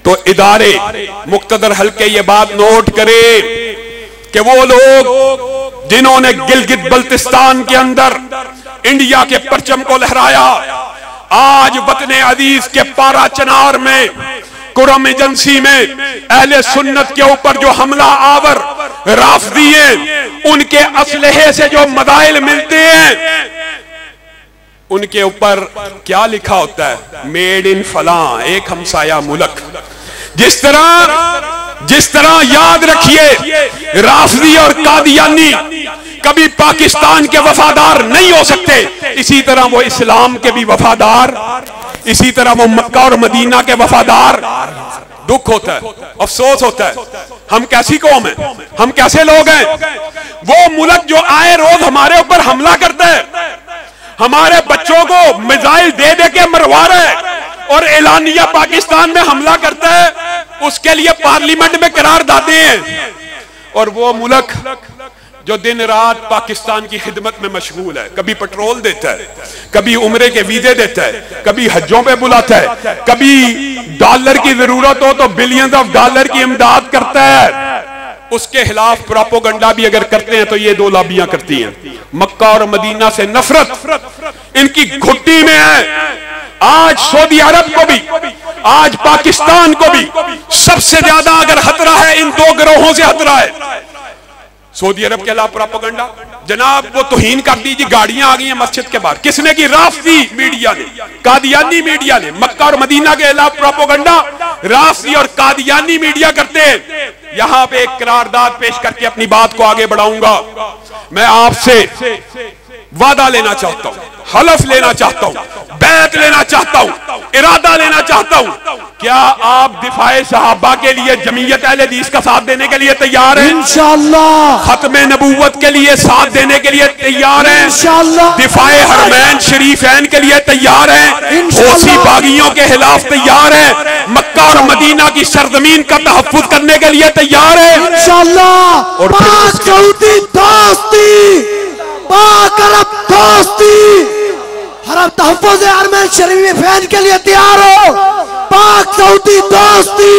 तो इदारे मुक्तदर हल्के ये बात नोट करे कि वो लोग जिन्होंने गिलगित बल्तिस्तान के अंदर इंडिया के परचम को लहराया, आज वतने अजीज के पारा चनार में कुरम एजेंसी में अहले सुन्नत के ऊपर जो हमला आवर राफिदिये, उनके असलहे से जो मदाइल मिलते हैं, उनके ऊपर क्या लिखा होता है? मेड इन फलां, एक हमसाया मुल्क। जिस तरह याद रखिए, राफिदी और कादियानी कभी पाकिस्तान के वफादार नहीं हो सकते, इसी तरह वो इस्लाम के भी वफादार, इसी तरह वो मक्का और मदीना के वफादार। दुख होता है, अफसोस होता है, हम कैसी कौम है, हम कैसे लोग हैं। वो मुल्क जो आए रोज हमारे ऊपर हमला करता है, हमारे बच्चों को मिसाइल दे दे के मरवा रहा है और एलानिया पाकिस्तान में हमला करता है, उसके लिए पार्लियामेंट में करारदादे हैं। और वो मुल्क जो दिन रात पाकिस्तान की खिदमत में मशगूल है, कभी पेट्रोल देता है, कभी उम्रे के वीजे देता है, कभी हज्जों पे बुलाता है, कभी डॉलर की जरूरत हो तो बिलियंस ऑफ डॉलर की इमदाद करता है, उसके खिलाफ प्रोपोगंडा भी अगर करते हैं तो ये दो लॉबियां करती हैं। मक्का और मदीना से नफरत इनकी घुट्टी में है। आज सऊदी अरब को भी, आज पाकिस्तान को भी सबसे ज्यादा अगर खतरा है, इन दो गिरोहों से खतरा है। सऊदी अरब के खिलाफ प्रोपोगंडा, जनाब वो तौहीन कर दीजिए, गाड़ियां आ गई हैं मस्जिद के बाहर, किसने की? राफिदी मीडिया ने, कादियानी मीडिया ने। मक्का और मदीना के खिलाफ प्रोपोगंडा राफिदी और कादियानी मीडिया करते हैं। यहां पे एक करारदाद पेश करके अपनी बात को आगे बढ़ाऊंगा। मैं आपसे वादा लेना चाहता हूं, हलफ लेना चाहता हूं, बैत लेना चाहता हूं, इरादा लेना चाहता हूं। क्या आप दिफाए सहाबा के लिए, जमीयत अहले हदीस का साथ देने के लिए तैयार हैं? इंशाअल्लाह। खत्मे नबूवत के लिए साथ देने के लिए तैयार हैं? इंशाअल्लाह। दिफाए हरमैन शरीफैन के लिए तैयार हैं? होसी बागियों के खिलाफ तैयार हैं? मक्का और मदीना की सरजमीन का तहफ्फुज करने के लिए तैयार हैं? इंशाअल्लाह। और हरम तहफ्फुज़ हरमैन शरीफैन के लिए तैयार हो। पाक सऊदी दोस्ती